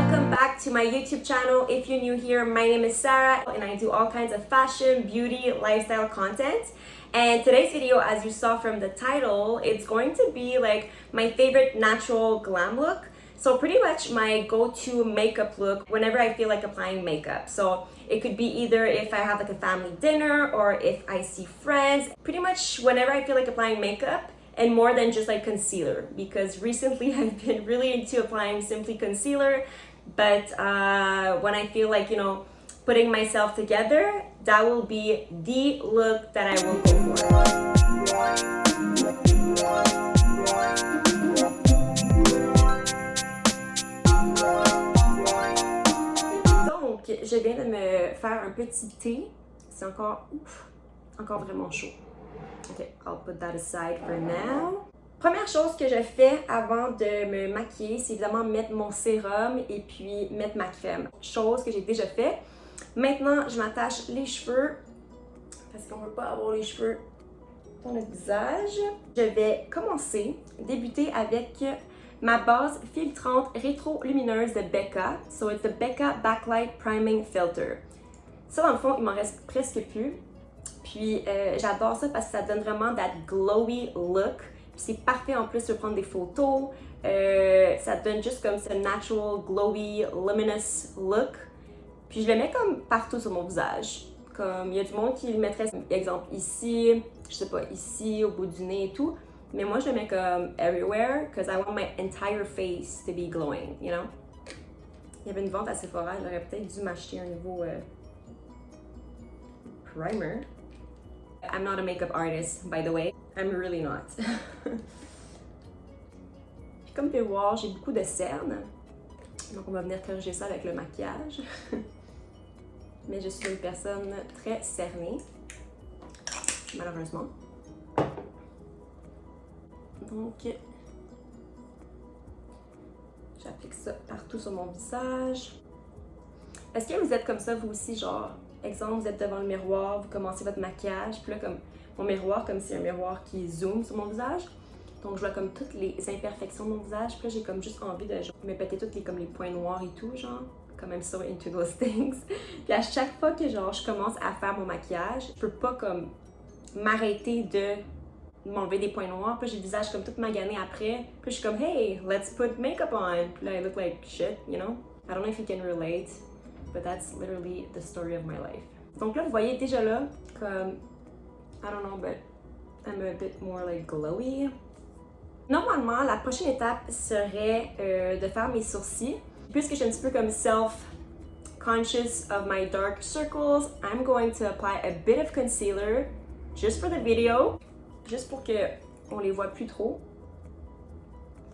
Welcome back to my YouTube channel. If you're new here, my name is Sarah and I do all kinds of fashion, beauty, lifestyle content. And today's video, as you saw from the title, it's going to be like my favorite natural glam look. So pretty much my go-to makeup look whenever I feel like applying makeup. So it could be either if I have like a family dinner or if I see friends. Pretty much whenever I feel like applying makeup, and more than just like concealer, because recently I've been really into applying simply concealer, but when I feel like, you know, putting myself together, that will be the look that I will go for. Donc, je viens de me faire un petit thé. C'est encore vraiment chaud. Ok, I'll put that aside for now. Première chose que je fais avant de me maquiller, c'est évidemment mettre mon sérum et puis mettre ma crème. Chose que j'ai déjà fait. Maintenant, je m'attache les cheveux parce qu'on ne veut pas avoir les cheveux dans le visage. Je vais débuter avec ma base filtrante rétro-lumineuse de Becca. So it's the Becca Backlight Priming Filter. Ça, dans le fond, il m'en reste presque plus. Puis j'adore ça parce que ça donne vraiment that glowy look. Puis c'est parfait en plus de prendre des photos. Ça donne juste comme ce natural, glowy, luminous look. Puis je le mets comme partout sur mon visage. Comme il y a du monde qui le mettrait, exemple ici, je sais pas, ici, au bout du nez et tout. Mais moi je le mets comme everywhere because I want my entire face to be glowing, you know? Il y avait une vente à Sephora, j'aurais peut-être dû m'acheter un nouveau primer. I'm not a makeup artist, by the way. I'm really not. Puis comme tu peux voir, j'ai beaucoup de cernes. Donc on va venir corriger ça avec le maquillage. Mais je suis une personne très cernée, malheureusement. Donc, j'applique ça partout sur mon visage. Est-ce que vous êtes comme ça, vous aussi, genre, exemple, vous êtes devant le miroir, vous commencez votre maquillage, puis là, comme mon miroir, comme c'est un miroir qui zoome sur mon visage. Donc, je vois comme toutes les imperfections de mon visage, puis là, j'ai comme juste envie de genre, me péter toutes les, comme les points noirs et tout, genre, comme I'm so into those things. Puis à chaque fois que, genre, je commence à faire mon maquillage, je peux pas, comme, m'arrêter de m'enlever des points noirs, puis j'ai le visage comme tout magané après, puis je suis comme, hey, let's put makeup on, puis là, I look like shit, you know? I don't know if you can relate, but that's literally the story of my life. Donc là, vous voyez déjà là, comme, I don't know, but I'm a bit more like glowy. Normalement, la prochaine étape serait de faire mes sourcils. Puisque je suis un petit peu comme self-conscious of my dark circles, I'm going to apply a bit of concealer just for the video, juste pour que on les voit plus trop.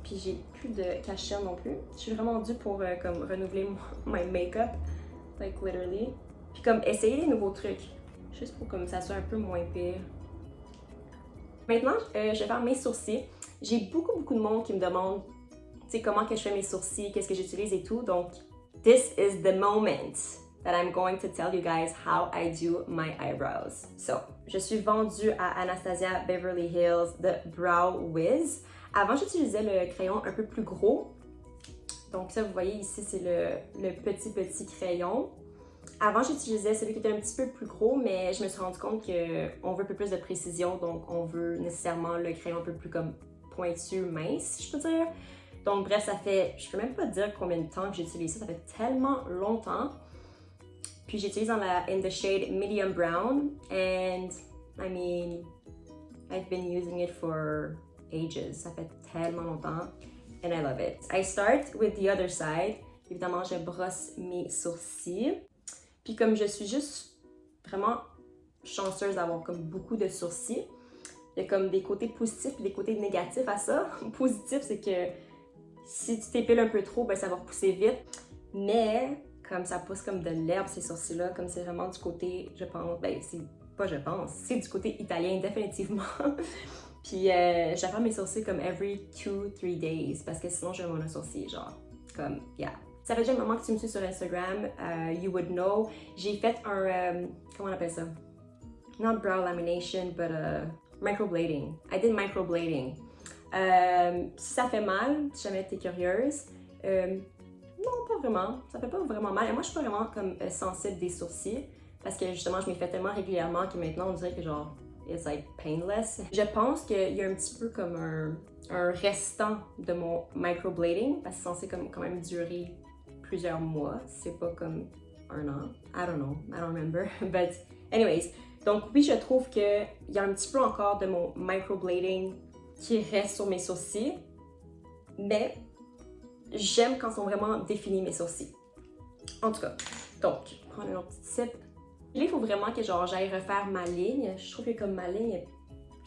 Puis j'ai plus de cache-cerne non plus. Je suis vraiment due pour comme renouveler my makeup, like literally. Puis comme essayer des nouveaux trucs, juste pour comme ça soit un peu moins pire. Maintenant, je vais faire mes sourcils. J'ai beaucoup de monde qui me demande, tu sais, comment que je fais mes sourcils, qu'est-ce que j'utilise et tout. Donc, this is the moment that I'm going to tell you guys how I do my eyebrows. So, je suis vendue à Anastasia Beverly Hills de Brow Wiz. Avant, j'utilisais le crayon un peu plus gros. Donc ça, vous voyez ici, c'est le petit crayon. Avant, j'utilisais celui qui était un petit peu plus gros, mais je me suis rendu compte qu'on veut un peu plus de précision, donc on veut nécessairement le crayon un peu plus comme pointu, mince, si je peux dire. Donc bref, ça fait, je peux même pas dire combien de temps que j'utilise ça, ça fait tellement longtemps. Puis j'utilise in the shade medium brown, and I mean, I've been using it for ages. Ça fait tellement longtemps, and I love it. I start with the other side. Évidemment, je brosse mes sourcils. Puis comme je suis juste vraiment chanceuse d'avoir comme beaucoup de sourcils, il y a comme des côtés positifs et des côtés négatifs à ça. Positif, c'est que si tu t'épiles un peu trop, ben ça va repousser vite. Mais comme ça pousse comme de l'herbe ces sourcils-là, comme c'est vraiment du côté, je pense, ben c'est du côté italien définitivement. Puis je fais mes sourcils comme every 2-3 days parce que sinon j'ai mon sourcil genre comme yeah. Ça fait déjà un moment que tu me suis sur Instagram, you would know. J'ai fait un, comment on appelle ça? Not brow lamination, but microblading. I did microblading. Si ça fait mal, si jamais t'es curieuse, non, pas vraiment, ça fait pas vraiment mal. Et moi, je suis pas vraiment comme sensible des sourcils parce que justement, je m'y fais tellement régulièrement que maintenant, on dirait que genre, it's like painless. Je pense qu'il y a un petit peu comme un restant de mon microblading parce que c'est censé comme quand même durer plusieurs mois. C'est pas comme un an. I don't know, I don't remember. But anyways, donc oui, je trouve qu'il y a un petit peu encore de mon microblading qui reste sur mes sourcils, mais j'aime quand sont vraiment définis mes sourcils. En tout cas, donc, prendre un autre petit sip. Là, il faut vraiment que genre j'aille refaire ma ligne. Je trouve que comme ma ligne,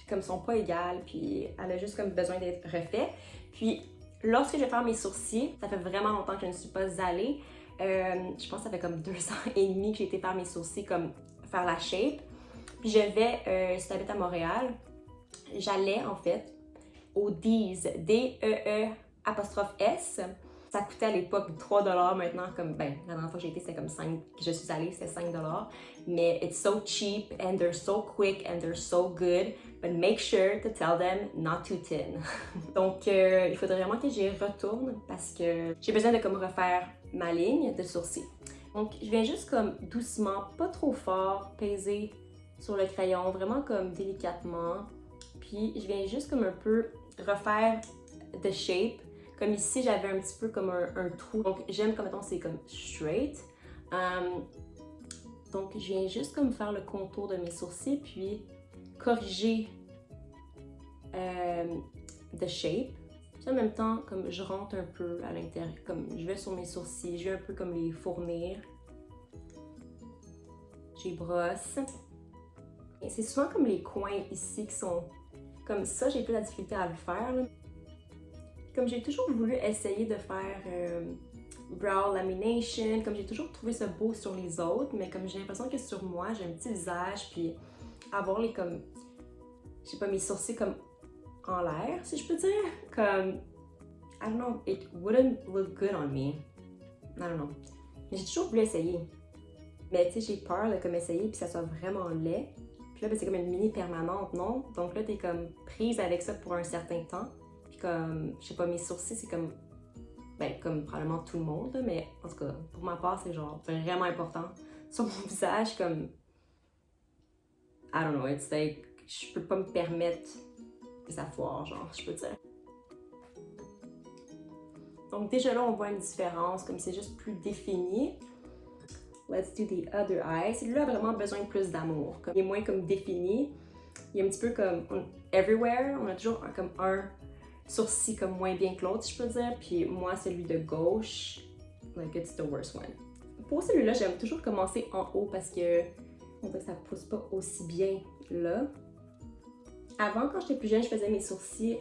comme sont pas égales, puis elle a juste comme besoin d'être refaite. Puis lorsque je vais faire mes sourcils, ça fait vraiment longtemps que je ne suis pas allée. Je pense que ça fait comme 2 ans et demi que j'ai été faire mes sourcils, comme faire la shape. Puis je vais, si t'habites à Montréal, j'allais en fait au Dees, D-E-E'-S. Ça coûtait à l'époque 3$, maintenant comme, ben, la dernière fois que j'ai été, c'était comme 5, que je suis allée, c'était 5$. Mais it's so cheap and they're so quick and they're so good. But make sure to tell them not too thin. Donc, il faudrait vraiment que j'y retourne parce que j'ai besoin de comme refaire ma ligne de sourcils. Donc, je viens juste comme doucement, pas trop fort, peser sur le crayon, vraiment comme délicatement. Puis, je viens juste comme un peu refaire the shape. Comme ici, j'avais un petit peu comme un trou. Donc, j'aime comme, mettons, c'est comme straight. Donc, je viens juste comme faire le contour de mes sourcils, puis corriger the shape. Puis en même temps, comme je rentre un peu à l'intérieur, comme je vais sur mes sourcils, je vais un peu comme les fournir. J'y brosse. Et c'est souvent comme les coins ici qui sont comme ça, j'ai plus la difficulté à le faire, là. Comme j'ai toujours voulu essayer de faire brow lamination, comme j'ai toujours trouvé ça beau sur les autres, mais comme j'ai l'impression que sur moi, j'ai un petit visage, puis avoir les comme, je sais pas, mes sourcils comme en l'air, si je peux dire, comme, I don't know, it wouldn't look good on me. I don't know. Mais j'ai toujours voulu essayer. Mais tu sais, j'ai peur de comme essayer puis que ça soit vraiment laid. Puis là, ben, c'est comme une mini permanente, non? Donc là, t'es comme prise avec ça pour un certain temps. Puis comme, je sais pas, mes sourcils, c'est comme, ben, comme probablement tout le monde, là, mais en tout cas, pour ma part, c'est genre vraiment important. Sur mon visage, comme, I don't know, it's like, je peux pas me permettre que ça foire, genre, je peux dire. Donc déjà là, on voit une différence, comme c'est juste plus défini. Let's do the other eye. Celui-là a vraiment besoin de plus d'amour. Il est moins comme défini. Il est un petit peu comme everywhere. On a toujours comme un sourcil comme moins bien que l'autre, si je peux dire. Puis moi, celui de gauche, like it's the worst one. Pour celui-là, j'aime toujours commencer en haut parce que on dirait que ça pousse pas aussi bien là. Avant, quand j'étais plus jeune, je faisais mes sourcils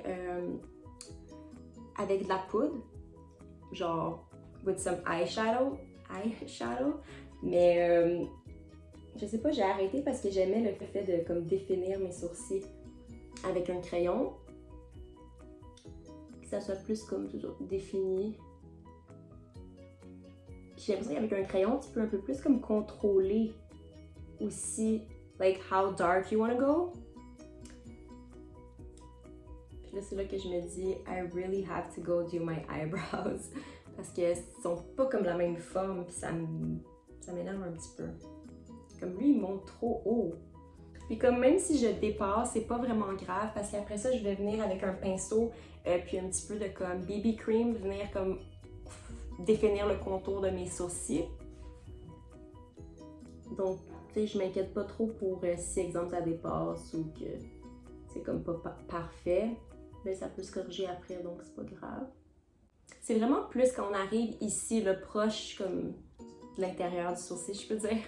avec de la poudre. Genre, with some eyeshadow. Mais je sais pas, j'ai arrêté parce que j'aimais le fait de comme définir mes sourcils avec un crayon. Que ça soit plus comme toujours défini. Puis j'ai l'impression qu'avec un crayon, tu peux un peu plus comme contrôler aussi, like how dark you wanna go. Puis là, c'est là que je me dis, I really have to go do my eyebrows. Parce qu'elles sont pas comme la même forme, puis ça m'énerve un petit peu. Comme lui, il monte trop haut. Puis comme même si je dépasse, c'est pas vraiment grave, parce qu'après ça, je vais venir avec un pinceau, puis un petit peu de comme BB cream, venir comme définir le contour de mes sourcils. Donc, tu sais, je m'inquiète pas trop pour si, exemple, ça dépasse ou que c'est comme pas parfait. Mais ça peut se corriger après, donc c'est pas grave. C'est vraiment plus quand on arrive ici, le proche comme de l'intérieur du sourcil, je peux dire,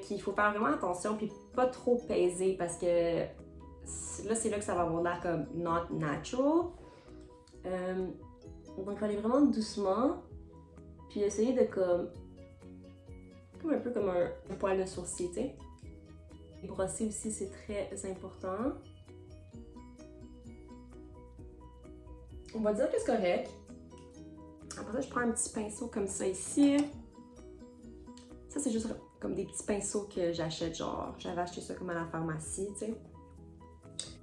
qu'il faut faire vraiment attention puis pas trop peser parce que là, c'est là que ça va avoir l'air comme not natural. Donc, il faut aller vraiment doucement puis essayer de comme un peu comme un poil de sourcil, tu sais. Brosser aussi, c'est très important. On va dire que c'est correct. Après ça, je prends un petit pinceau comme ça ici. Ça, c'est juste comme des petits pinceaux que j'achète, genre, j'avais acheté ça comme à la pharmacie, tu sais.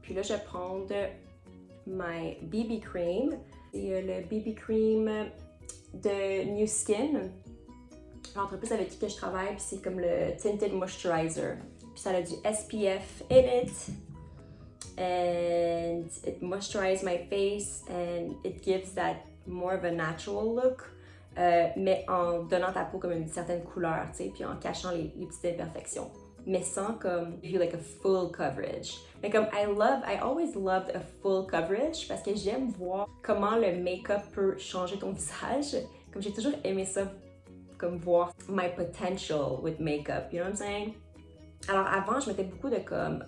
Puis là, je vais prendre my BB cream. Et le BB cream de New Skin, l'entreprise avec qui que je travaille, puis c'est comme le Tinted Moisturizer. Puis ça a du SPF in it, and it moisturizes my face, and it gives that more of a natural look, mais en donnant ta peau comme une certaine couleur, tu sais, puis en cachant les petites imperfections, mais sans comme give you like a full coverage. Mais comme I always loved a full coverage parce que j'aime voir comment le make-up peut changer ton visage. Comme j'ai toujours aimé ça, comme voir my potential with makeup, you know what I'm saying? Alors avant, je mettais beaucoup de comme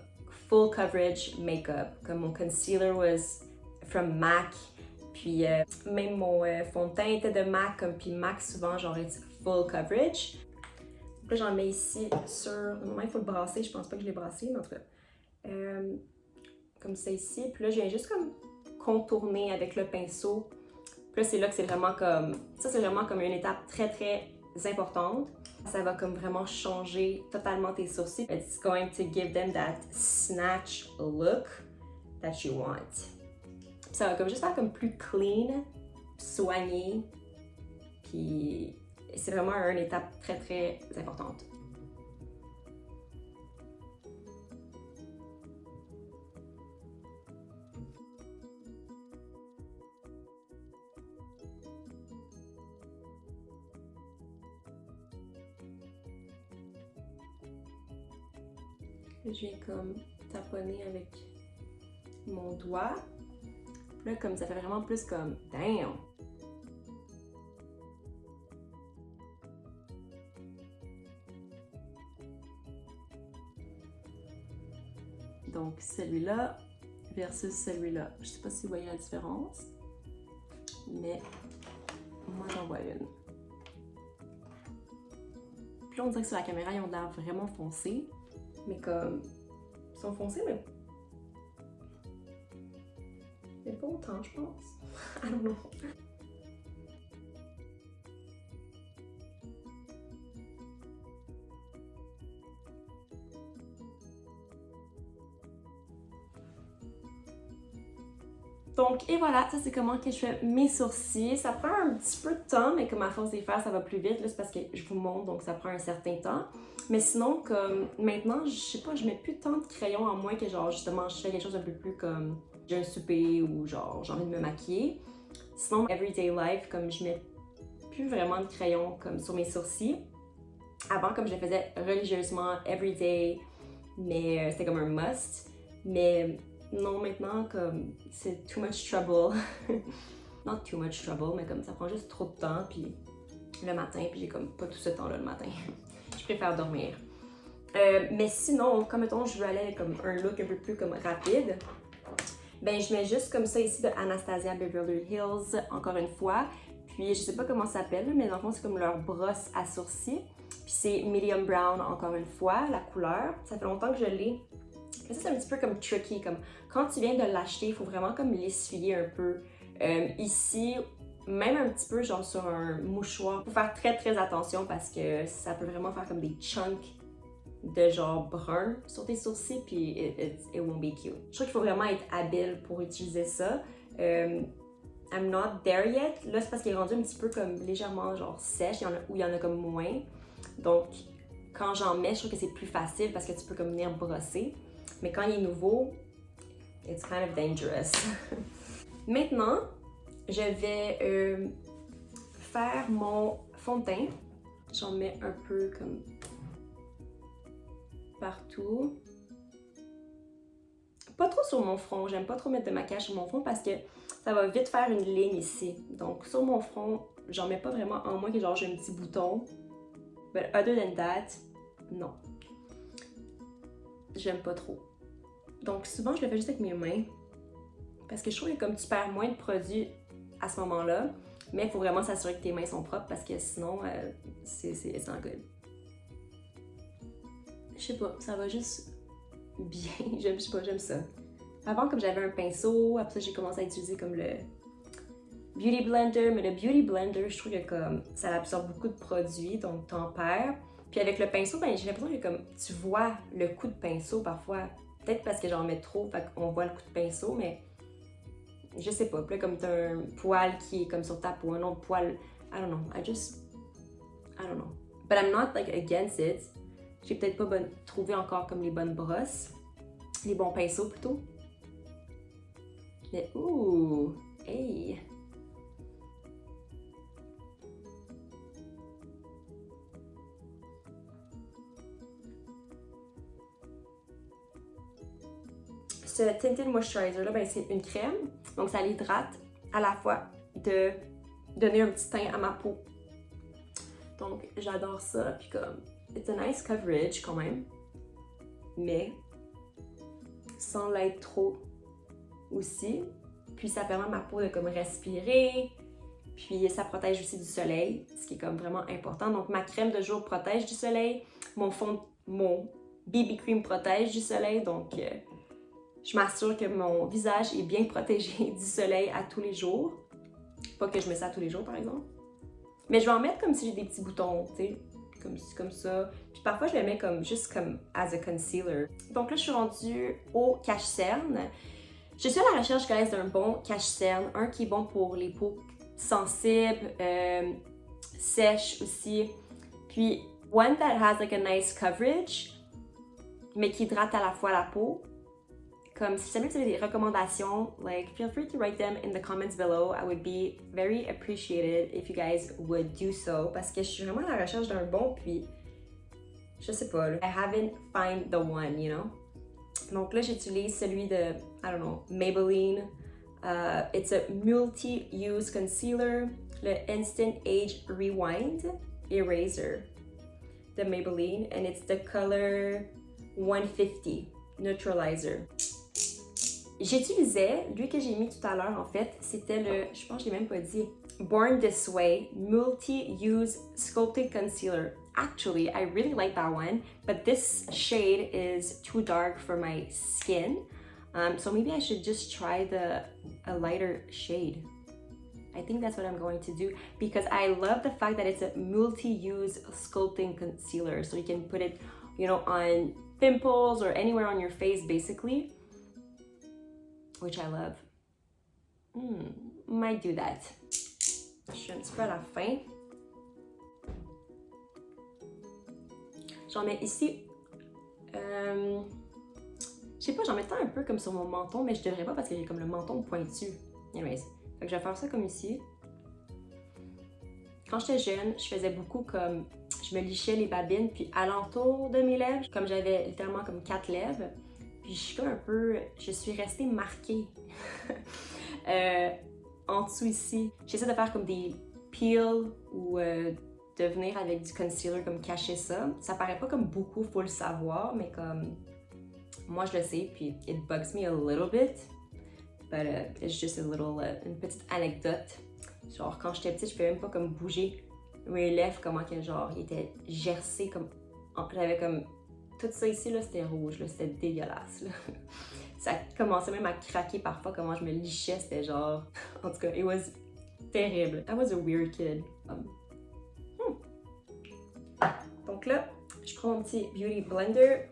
full coverage makeup, comme mon concealer was from MAC, puis même mon fond de teint était de MAC, comme puis MAC souvent genre it's full coverage. Là j'en mets ici sur, normalement il faut le brasser, je pense pas que je l'ai brassé, mais en tout cas, comme ça ici, puis là je viens juste comme contourner avec le pinceau. Puis là c'est là que c'est vraiment comme, ça c'est vraiment comme une étape très très importante. Ça va comme vraiment changer totalement tes sourcils. It's going to give them that snatch look that you want. Ça va comme juste faire comme plus clean, soigné, puis c'est vraiment une étape très très importante. Je viens comme taponner avec mon doigt. Puis là, comme ça fait vraiment plus comme damn! Donc celui-là versus celui-là. Je sais pas si vous voyez la différence, mais moi j'en vois une. Puis là, on dirait que sur la caméra, ils ont l'air vraiment foncés. Mais comme, ils sont foncés, mais pas autant, je pense. I don't know. Donc, et voilà, ça c'est comment que je fais mes sourcils. Ça prend un petit peu de temps, mais comme à force d'y faire, ça va plus vite. Là, c'est parce que je vous montre, donc ça prend un certain temps. Mais sinon, comme maintenant, je sais pas, je mets plus tant de crayons en moins que genre, justement, je fais quelque chose un peu plus comme j'ai un souper ou genre j'ai envie de me maquiller. Sinon, everyday life, comme je mets plus vraiment de crayons comme sur mes sourcils. Avant, comme je le faisais religieusement, everyday, mais c'était comme un must. Mais non, maintenant, comme c'est too much trouble. Not too much trouble, mais comme ça prend juste trop de temps, puis le matin, puis j'ai comme pas tout ce temps-là le matin. Je préfère dormir. Mais sinon, comme mettons, je veux aller comme un look un peu plus comme rapide, ben je mets juste comme ça ici de Anastasia Beverly Hills, encore une fois. Puis je sais pas comment ça s'appelle, mais dans le fond, c'est comme leur brosse à sourcils. Puis c'est medium brown, encore une fois, la couleur. Ça fait longtemps que je l'ai. Mais ça, c'est un petit peu comme tricky, comme quand tu viens de l'acheter, il faut vraiment comme l'essuyer un peu. Ici, même un petit peu genre sur un mouchoir. Il faut faire très très attention parce que ça peut vraiment faire comme des chunks de genre brun sur tes sourcils, puis it won't be cute. Je trouve qu'il faut vraiment être habile pour utiliser ça. I'm not there yet. Là, c'est parce qu'il est rendu un petit peu comme légèrement genre sèche, où il y en a comme moins. Donc, quand j'en mets, je trouve que c'est plus facile parce que tu peux comme venir brosser. Mais quand il est nouveau, it's kind of dangerous. Maintenant, je vais faire mon fond de teint. J'en mets un peu comme partout. Pas trop sur mon front. J'aime pas trop mettre de maquillage sur mon front parce que ça va vite faire une ligne ici. Donc sur mon front, j'en mets pas vraiment, en moins que genre j'ai un petit bouton. But other than that, non. J'aime pas trop. Donc souvent je le fais juste avec mes mains parce que je trouve que comme tu perds moins de produits à ce moment-là, mais il faut vraiment s'assurer que tes mains sont propres parce que sinon c'est not good. Je sais pas, ça va juste bien, je sais pas, j'aime ça. Avant, comme j'avais un pinceau, après ça j'ai commencé à utiliser comme le Beauty Blender, mais le Beauty Blender, je trouve que comme ça absorbe beaucoup de produits, donc t'en perds. Puis avec le pinceau, ben j'ai l'impression que comme tu vois le coup de pinceau parfois, peut-être parce que j'en mets trop, fait qu'on voit le coup de pinceau, mais je sais pas, comme t'as un poil qui est comme sur ta peau, un autre poil, I don't know, I don't know. But I'm not like against it. J'ai peut-être pas trouvé encore comme les bonnes brosses, les bons pinceaux plutôt. Mais ouh, hey! Ce Tinted Moisturizer là, ben, c'est une crème, donc ça l'hydrate à la fois de donner un petit teint à ma peau. Donc j'adore ça, puis comme, it's a nice coverage quand même, mais sans l'être trop aussi. Puis ça permet à ma peau de comme respirer, puis ça protège aussi du soleil, ce qui est comme vraiment important. Donc ma crème de jour protège du soleil, mon BB cream protège du soleil, donc je m'assure que mon visage est bien protégé du soleil à tous les jours. Pas que je mets ça tous les jours par exemple. Mais je vais en mettre comme si j'ai des petits boutons, tu sais, comme ça. Puis parfois je le mets comme juste comme as a concealer. Donc là je suis rendue au cache-cerne. Je suis à la recherche, guys, d'un bon cache-cerne, un qui est bon pour les peaux sensibles, sèches aussi. Puis one that has like a nice coverage, mais qui hydrate à la fois la peau. Comme si jamais vous avez des recommandations, like feel free to write them in the comments below. I would be very appreciated if you guys would do so. Parce que je suis vraiment à la recherche d'un bon, puis je sais pas, I haven't find the one, you know? Donc là, j'utilise celui de, I don't know, Maybelline. It's a multi-use concealer, le Instant Age Rewind Eraser de Maybelline, and it's the color 150 Neutralizer. J'utilisais, lui que j'ai mis tout à l'heure en fait, c'était le, je pense que je l'ai même pas dit, Born This Way Multi-Use Sculpted Concealer. Actually, I really like that one, but this shade is too dark for my skin. So maybe I should just try a lighter shade. I think that's what I'm going to do because I love the fact that it's a multi-use sculpting concealer. So you can put it, you know, on pimples or anywhere on your face basically, which I love. Might do that. Je suis un petit peu à la fin. J'en mets ici. Je sais pas, j'en mets un peu comme sur mon menton, mais je devrais pas parce que j'ai comme le menton pointu. Anyways, fait que je vais faire ça comme ici. Quand j'étais jeune, je faisais beaucoup comme, je me lichais les babines, puis alentour de mes lèvres, comme j'avais littéralement comme 4 lèvres, puis je suis comme un peu, je suis restée marquée en dessous ici. J'essaie de faire comme des peels ou de venir avec du concealer comme cacher ça. Ça paraît pas comme beaucoup, faut le savoir, mais comme moi je le sais, puis it bugs me a little bit, but it's just a little, une petite anecdote. Genre quand j'étais petite, je pouvais même pas comme bouger mes lèvres, comment que genre ils étaient gercés comme, j'avais comme tout ça ici là, c'était rouge là, c'était dégueulasse là. Ça commençait même à craquer parfois comment je me lichais, c'était genre, en tout cas, it was terrible. I was a weird kid. Donc là, je prends mon petit Beauty Blender,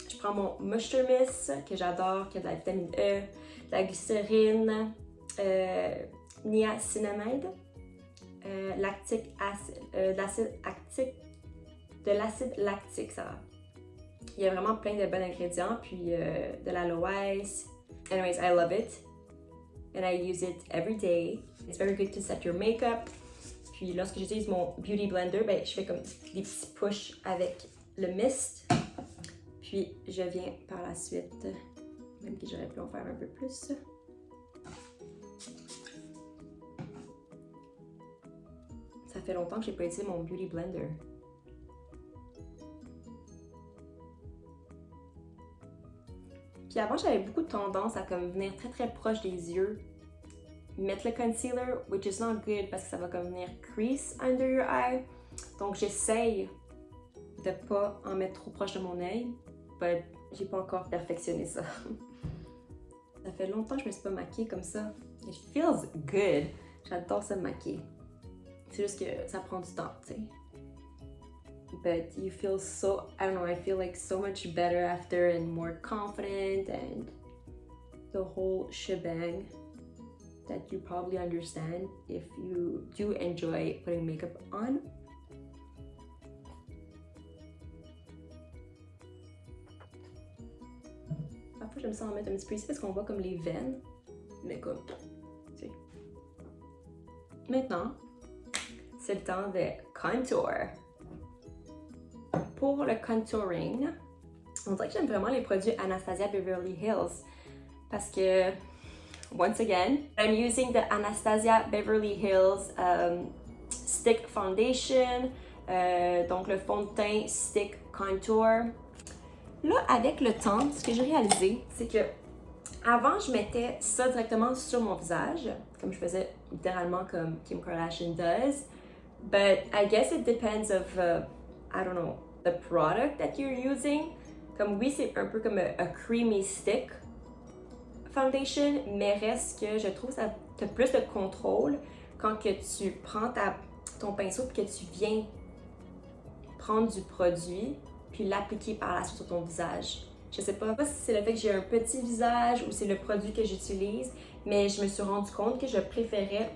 je prends mon Moisture Mist que j'adore, qui a de la vitamine E, de la glycérine, niacinamide, de l'acide lactique, ça va. Il y a vraiment plein de bons ingrédients, puis de l'aloès. Anyways, I love it. And I use it every day. It's very good to set your makeup. Puis lorsque j'utilise mon Beauty Blender, ben, je fais comme des petits pushs avec le mist. Puis je viens par la suite, même que j'aurais pu en faire un peu plus. Ça fait longtemps que j'ai pas utilisé mon Beauty Blender. Puis avant, j'avais beaucoup de tendance à comme venir très très proche des yeux, mettre le concealer, which is not good parce que ça va comme venir crease under your eye. Donc j'essaye de pas en mettre trop proche de mon œil, but j'ai pas encore perfectionné ça. Ça fait longtemps que je me suis pas maquillée comme ça. It feels good. J'adore ça me maquiller. C'est juste que ça prend du temps, tu sais. But you feel so, I don't know, I feel like so much better after and more confident and the whole shebang. that you probably understand if you do enjoy putting makeup on. Parfois, j'aime ça en mettre un petit peu ici parce qu'on voit comme les veines. Mais comme, tu sais. Maintenant, c'est le temps de contour. Pour le contouring, on dirait que j'aime vraiment les produits Anastasia Beverly Hills parce que, once again, I'm using the Anastasia Beverly Hills Stick Foundation, donc le fond de teint Stick Contour. Là, avec le temps, ce que j'ai réalisé, c'est que avant, je mettais ça directement sur mon visage, comme je faisais littéralement comme Kim Kardashian does. But I guess it depends of, I don't know, the product that you're using. Comme oui, c'est un peu comme a creamy stick foundation, mais reste que je trouve que ça a plus de contrôle quand que tu prends ton pinceau et que tu viens prendre du produit puis l'appliquer par la suite sur ton visage. Je sais pas si c'est le fait que j'ai un petit visage ou c'est le produit que j'utilise, mais je me suis rendu compte que je préférais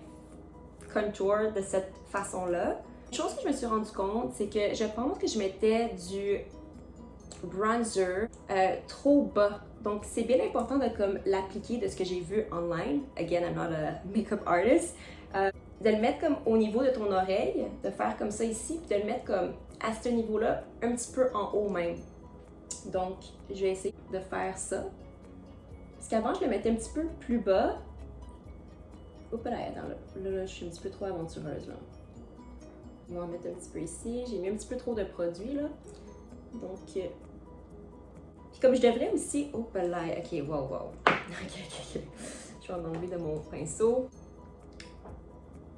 contour de cette façon-là. Une chose que je me suis rendu compte, c'est que je pense que je mettais du bronzer trop bas. Donc, c'est bien important de comme l'appliquer de ce que j'ai vu online. Again, I'm not a makeup artist. De le mettre comme au niveau de ton oreille, de faire comme ça ici, puis de le mettre comme à ce niveau-là, un petit peu en haut même. Donc, je vais essayer de faire ça. Parce qu'avant, je le mettais un petit peu plus bas. Oups là, attends, là, je suis un petit peu trop aventureuse, là. On va en mettre un petit peu ici. J'ai mis un petit peu trop de produits, là. Donc, puis comme je devrais aussi... Oups là, ok, wow. Ok. Je vais en enlever de mon pinceau.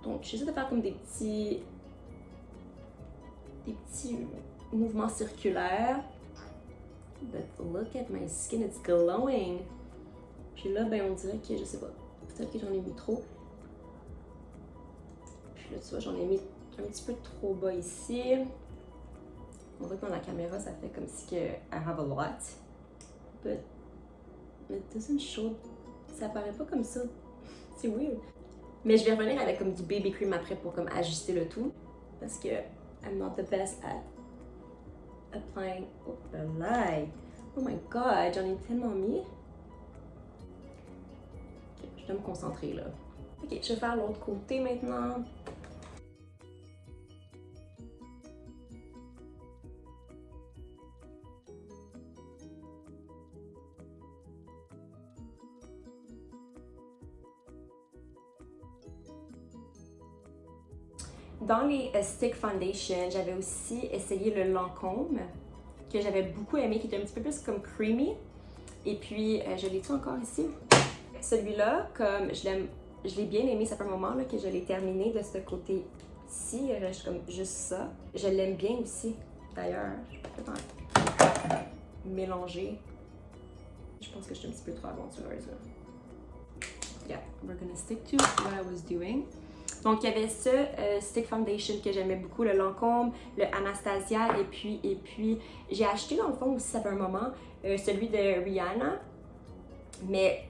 Donc, j'essaie de faire comme des petits mouvements circulaires. But look at my skin, it's glowing. Puis là, ben on dirait que, je sais pas, peut-être que j'en ai mis trop. Puis là, tu vois, j'en ai mis un petit peu trop bas ici. On voit que dans la caméra, ça fait comme si que I have a lot. But it doesn't show. Ça apparaît pas comme ça. C'est weird. Mais je vais revenir avec comme du baby cream après pour comme ajuster le tout. Parce que I'm not the best at applying. Oh là! Oh my god, j'en ai tellement mis. Ok, je dois me concentrer là. Ok, je vais faire l'autre côté maintenant. Dans les Stick Foundation, j'avais aussi essayé le Lancôme, que j'avais beaucoup aimé, qui était un petit peu plus comme creamy. Et puis, je l'ai-tu encore ici? Celui-là, comme je l'ai bien aimé, ça fait un moment là, que je l'ai terminé de ce côté-ci. Il reste comme juste ça. Je l'aime bien aussi, d'ailleurs. Je peux peut-être mélanger. Je pense que je suis un petit peu trop aventureuse là. Yeah, we're gonna stick to what I was doing. Donc, il y avait ce Stick Foundation que j'aimais beaucoup, le Lancôme, le Anastasia, et puis j'ai acheté dans le fond aussi, ça fait un moment, celui de Rihanna, mais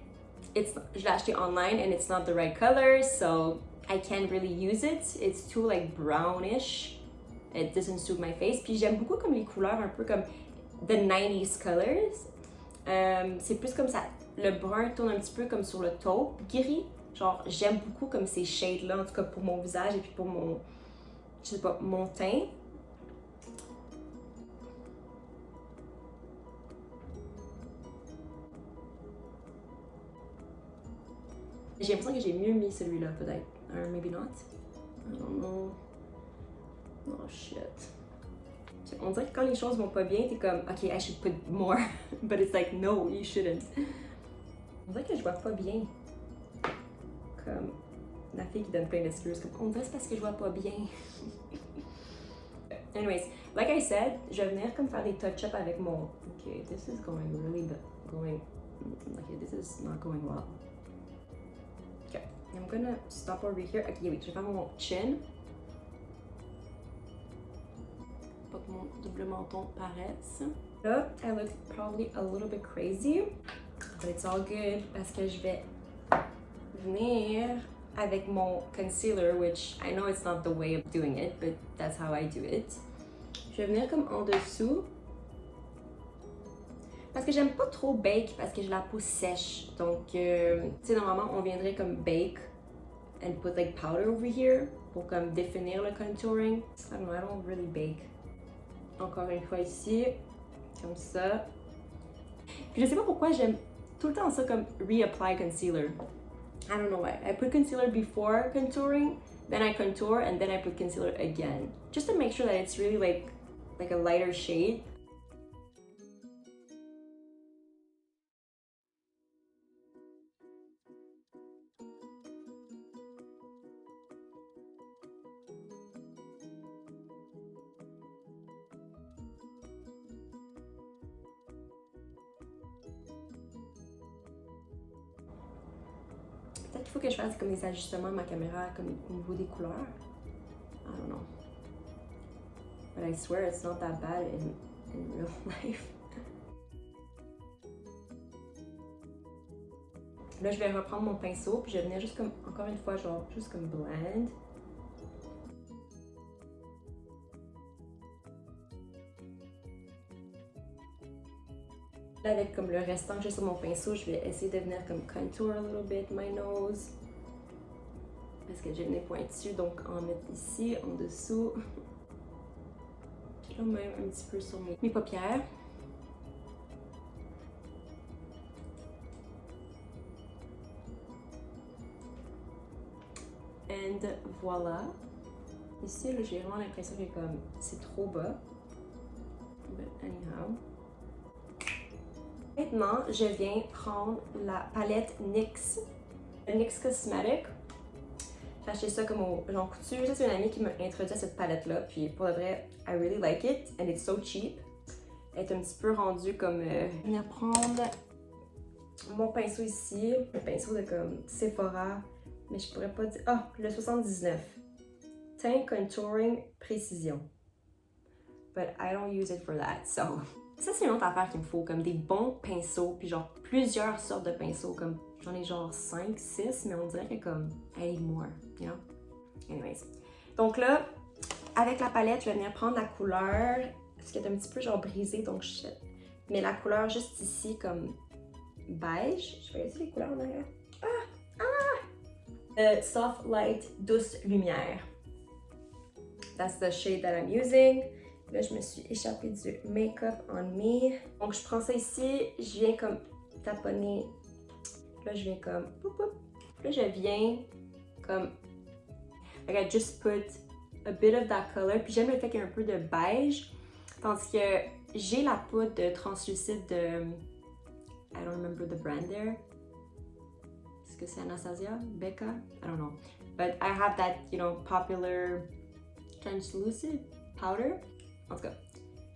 je l'ai acheté online and it's not the right color, so I can't really use it. It's too like brownish. It doesn't suit my face. Puis j'aime beaucoup comme les couleurs un peu comme the 90s colors. C'est plus comme ça, le brun tourne un petit peu comme sur le taupe gris. Genre, j'aime beaucoup comme ces shades-là, en tout cas pour mon visage et puis pour mon, je sais pas, mon teint. J'ai l'impression que j'ai mieux mis celui-là, peut-être. Or maybe not. I don't know. Oh shit. On dirait que quand les choses vont pas bien, t'es comme, ok, I should put more. But it's like, no, you shouldn't. On dirait que je vois pas bien. Comme la fille qui donne plein d'excuses, comme on dirait c'est parce que je vois pas bien. Anyways, like I said, je vais venir comme faire des touch-up avec mon. Ok, this is going really okay, this is not going well. Ok, I'm gonna stop over here. Ok, oui, je vais faire mon chin. Pas que mon double menton paraisse. Là, I look probably a little bit crazy, but it's all good parce que je vais venir avec mon concealer, which I know it's not the way of doing it, but that's how I do it. Je vais venir comme en dessous. Parce que j'aime pas trop bake parce que j'ai la peau sèche. Donc, tu sais, normalement, on viendrait comme bake and put like powder over here pour comme définir le contouring. I don't know, I don't really bake. Encore une fois ici, comme ça. Puis je sais pas pourquoi j'aime tout le temps ça comme reapply concealer. I don't know why. I put concealer before contouring, then I contour, and then I put concealer again. Just to make sure that it's really like a lighter shade. Peut-être qu'il faut que je fasse comme des ajustements à ma caméra comme au niveau des couleurs. I don't know. But I swear it's not that bad in real life. Là, je vais reprendre mon pinceau puis je vais venir juste comme, encore une fois, genre, juste comme blend. Là, avec comme le restant que j'ai sur mon pinceau, je vais essayer de venir comme contour a little bit my nose. Parce que j'ai le nez pointu, donc en mettre ici, en dessous. Puis là, même un petit peu sur mes paupières. And voilà. Ici, là, j'ai vraiment l'impression que comme c'est trop bas. But anyhow. Maintenant, je viens prendre la palette NYX, NYX Cosmetic. J'ai acheté ça comme au Jean Coutu. Ça, c'est une amie qui m'a introduit à cette palette-là. Puis pour le vrai, I really like it. And it's so cheap. Elle est un petit peu rendue comme... Je vais venir prendre mon pinceau ici. Un pinceau de comme Sephora. Mais je pourrais pas dire... Ah, le 79. Teint Contouring Précision. But I don't use it for that, so... Ça, c'est une autre affaire qu'il me faut, comme des bons pinceaux, puis genre plusieurs sortes de pinceaux, comme j'en ai genre 5, 6, mais on dirait que comme I need more, you know? Anyways. Donc là, avec la palette, je vais venir prendre la couleur, parce qu'elle est un petit peu genre brisée, donc je mets la couleur juste ici comme beige. Je vais essayer les couleurs en arrière. Soft Light Douce Lumière. That's the shade that I'm using. Là, je me suis échappée du Make-up on Me. Donc, je prends ça ici, je viens comme taponner. Là, je viens comme... Poup, poup. Là, je viens comme... Like, I just put a bit of that color. Puis j'aime le fait qu'il y ait un peu de beige. Tandis que j'ai la poudre de translucide de... I don't remember the brand there. Est-ce que c'est Anastasia? Becca? I don't know. But I have that, you know, popular translucid powder. En tout cas,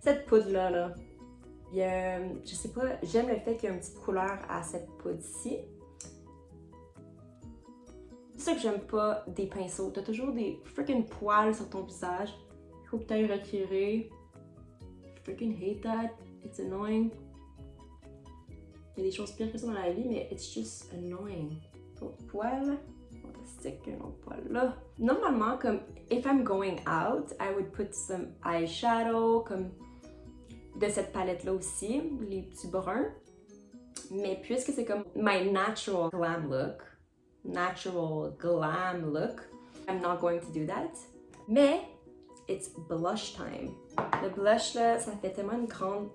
cette poudre-là, là, je sais pas, j'aime le fait qu'il y ait une petite couleur à cette poudre-ci. C'est ça que j'aime pas des pinceaux. T'as toujours des freaking poils sur ton visage. Il faut que t'ailles retirer. I freaking hate that. It's annoying. Il y a des choses pires que ça dans la vie, mais it's just annoying. Ton poil. On va stick un autre poil là. Normalement, comme if I'm going out, I would put some eyeshadow, comme de cette palette-là aussi, les petits bruns. Mais puisque c'est comme my natural glam look, I'm not going to do that. Mais it's blush time. Le blush là, ça fait tellement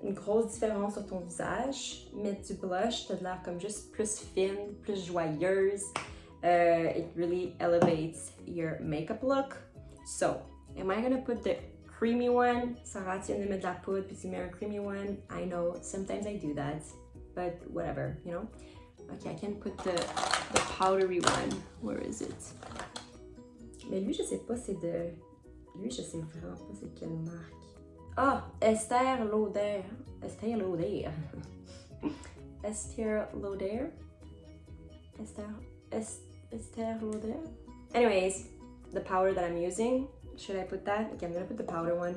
une grosse différence sur ton visage. Mettre du blush, t'as l'air comme juste plus fine, plus joyeuse. It really elevates your makeup look. So, am I gonna put the creamy one? Sarah, tu viens de mettre de la poudre puis tu mets un creamy one. I know, sometimes I do that, but whatever, you know? Okay, I can put the powdery one. Where is it? Mais lui, je sais pas c'est de... Lui, je sais vraiment pas c'est quelle marque. Ah, Estée Lauder. Estée Lauder. Estée Lauder. Estée Lauder. Anyways, the powder that I'm using, should I put that? Okay, I'm gonna put the powder one.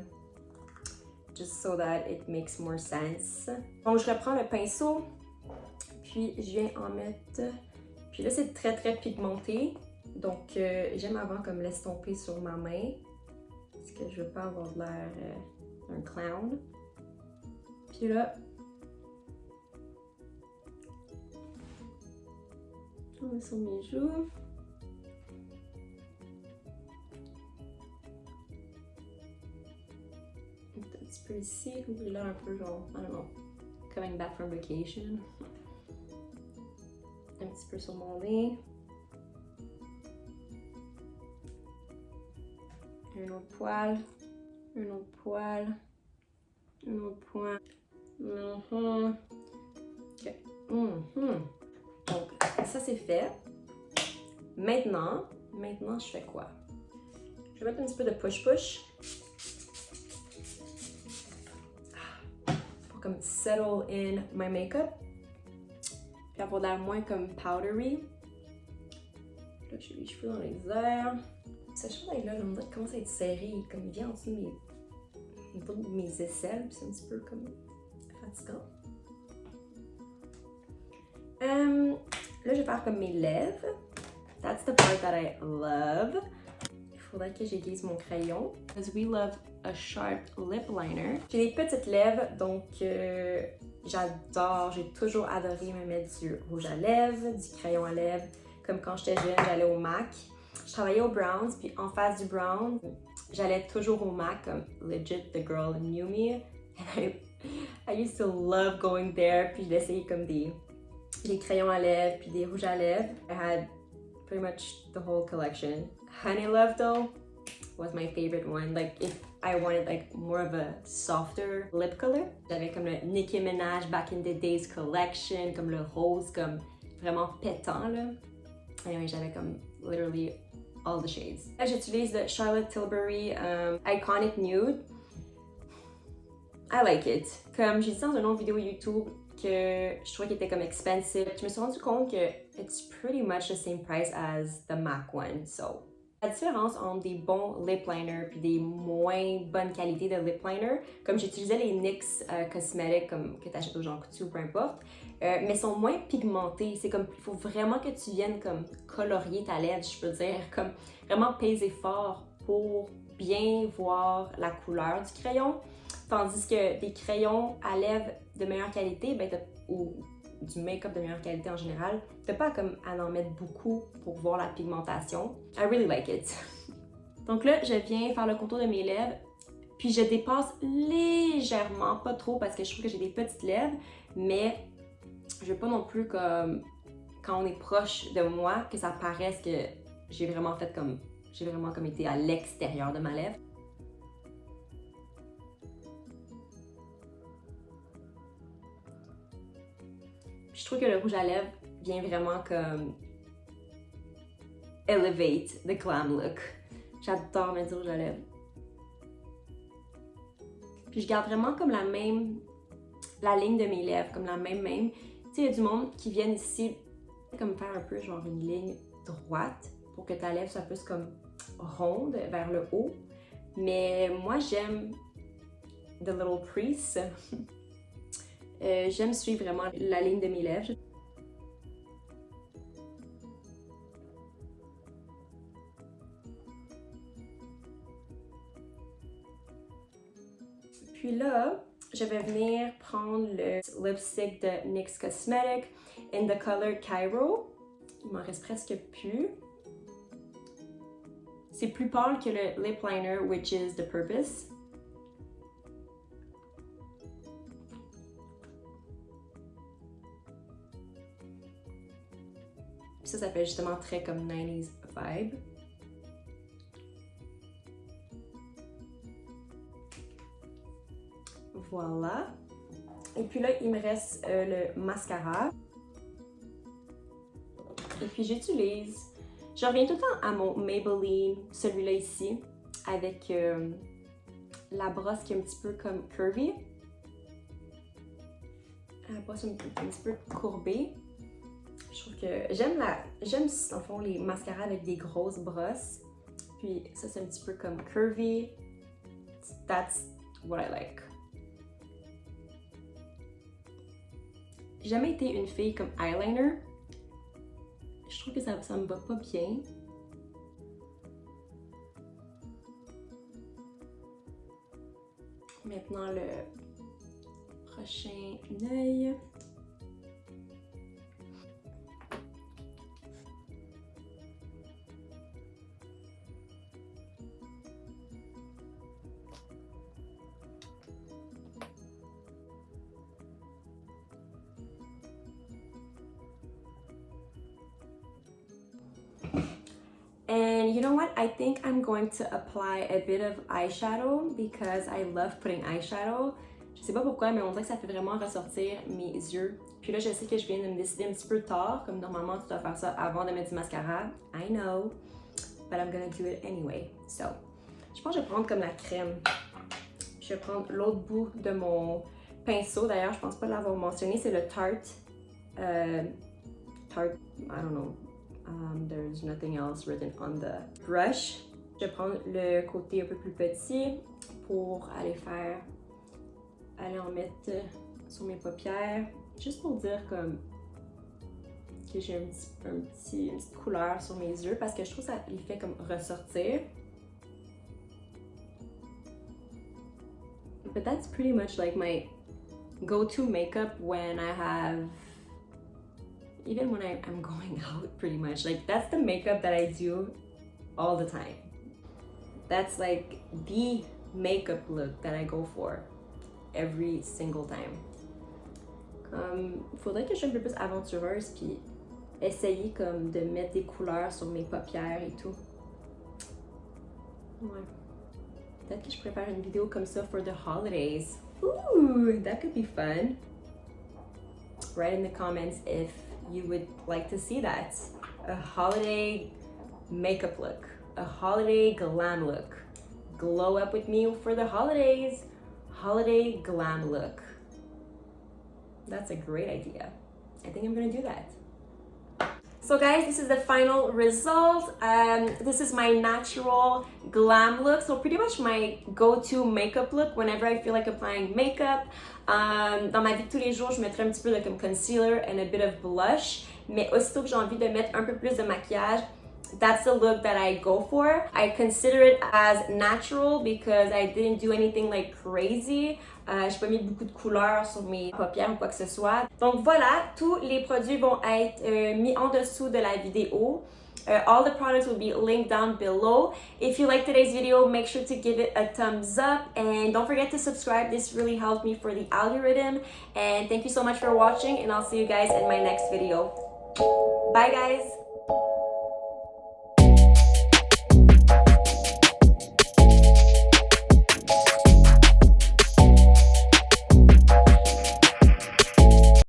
Just so that it makes more sense. Donc, je reprends le pinceau, puis je viens en mettre Puis là, c'est très très pigmenté. Donc, j'aime avant comme l'estomper sur ma main. Parce que je veux pas avoir l'air d'un clown. Puis là, on met sur mes joues. Un petit peu ici, ouvrir là un peu genre, I don't know, coming back from vacation. Un petit peu sur mon nez. Un autre poil. Un autre poil. Un autre poil. Ok. Donc, ça c'est fait. Maintenant, je fais quoi? Je vais mettre un petit peu de push-push. Pour comme settle in my makeup. Puis avoir l'air moins comme powdery. Là, j'ai les cheveux dans les airs. Ce chandail-là, je me dis qu'il commence à être serré. Comme il vient en dessous de mes aisselles. Puis c'est un petit peu comme fatigant. Là, je vais faire comme mes lèvres. That's the part that I love. Il faudrait que j'aiguise mon crayon. Because we love a sharp lip liner. J'ai des petites lèvres, donc j'adore, j'ai toujours adoré me mettre du rouge à lèvres, du crayon à lèvres. Comme quand j'étais jeune, j'allais au MAC. Je travaillais au Browns, puis en face du Brown, j'allais toujours au MAC, comme legit, the girl knew me. And I used to love going there, puis j'essayais comme des crayons à lèvres, puis des rouges à lèvres. I had pretty much the whole collection. Honey Love though was my favorite one. Like if I wanted like more of a softer lip color, j'avais comme le Nicki Minaj Back in the Days collection, comme le rose, comme vraiment pétant là. Anyway, j'avais comme literally all the shades. Là, j'utilise le Charlotte Tilbury Iconic Nude. I like it. Comme j'ai dit dans une autre vidéo YouTube que je trouvais qu'il était comme expensive, je me suis rendu compte que it's pretty much the same price as the MAC one. So, la différence entre des bons lip liners puis des moins bonne qualité de lip liner, comme j'utilisais les NYX Cosmetics comme que tu achètes au Jean Coutu ou peu importe, mais sont moins pigmentés. C'est comme, il faut vraiment que tu viennes comme colorier ta lèvre, je peux dire, comme vraiment peser fort pour bien voir la couleur du crayon. Tandis que des crayons à lèvres de meilleure qualité, ben, ou du make-up de meilleure qualité en général, t'as pas comme à en mettre beaucoup pour voir la pigmentation. I really like it. Donc là, je viens faire le contour de mes lèvres, puis je dépasse légèrement, pas trop parce que je trouve que j'ai des petites lèvres, mais je veux pas non plus comme quand on est proche de moi que ça paraisse que j'ai vraiment comme été à l'extérieur de ma lèvre. Je trouve que le rouge à lèvres vient vraiment comme elevate the glam look. J'adore mettre du rouge à lèvres. Puis je garde vraiment comme la ligne de mes lèvres, comme la même. Tu sais, il y a du monde qui viennent ici comme faire un peu genre une ligne droite pour que ta lèvre soit plus comme ronde vers le haut. Mais moi, j'aime the little crease. J'aime suivre vraiment la ligne de mes lèvres. Puis là, je vais venir prendre le lipstick de NYX Cosmetics in the color Cairo. Il m'en reste presque plus. C'est plus pâle que le lip liner, which is The Purpose. Ça fait justement très comme 90s vibe. Voilà. Et puis là, il me reste le mascara. Et puis j'utilise... Je reviens tout le temps à mon Maybelline, celui-là ici, avec la brosse qui est un petit peu comme curvy. La brosse un petit peu courbée. Je trouve que j'aime dans le fond les mascaras avec des grosses brosses. Puis ça c'est un petit peu comme curvy. That's what I like. J'ai jamais été une fille comme eyeliner. Je trouve que ça me va pas bien. Maintenant, le prochain œil. And you know what? I think I'm going to apply a bit of eyeshadow because I love putting eyeshadow. Je sais pas pourquoi, mais on dirait que ça fait vraiment ressortir mes yeux. Puis là, je sais que je viens de me décider un petit peu tard, comme normalement tu dois faire ça avant de mettre du mascara. I know, but I'm gonna do it anyway. So, je pense que je vais prendre comme la crème. Je vais prendre l'autre bout de mon pinceau. D'ailleurs, je pense pas l'avoir mentionné, c'est le Tarte. Tarte, I don't know. There's nothing else written on the brush. Je vais prendre le côté un peu plus petit pour aller en mettre sur mes paupières. Juste pour dire comme que j'ai une petite couleur sur mes yeux parce que je trouve que ça les fait comme ressortir. But that's pretty much like my go-to makeup when I have even when I'm going out, pretty much. Like, that's the makeup that I do all the time. That's like the makeup look that I go for every single time. Faudrait que je sois un peu plus aventureuse puis essayer comme de mettre des couleurs sur mes paupières et tout. Ouais. Peut-être que je prépare une vidéo comme ça for the holidays. Ooh, that could be fun. Write in the comments if you would like to see that. A holiday makeup look, a holiday glam look. Glow up with me for the holidays. Holiday glam look. That's a great idea. I think I'm gonna do that. So guys, this is the final result. This is my natural glam look. So pretty much my go-to makeup look whenever I feel like applying makeup. Dans ma vie de tous les jours, je mettrais un petit peu de comme concealer and a bit of blush. Mais aussitôt que j'ai envie de mettre un peu plus de maquillage, that's the look that I go for. I consider it as natural because I didn't do anything like crazy. J'ai pas mis beaucoup de couleurs sur mes paupières ou quoi que ce soit. Donc voilà, tous les produits vont être mis en dessous de la vidéo. All the products will be linked down below. If you like today's video, make sure to give it a thumbs up and don't forget to subscribe. This really helped me for the algorithm. And thank you so much for watching and I'll see you guys in my next video. Bye guys!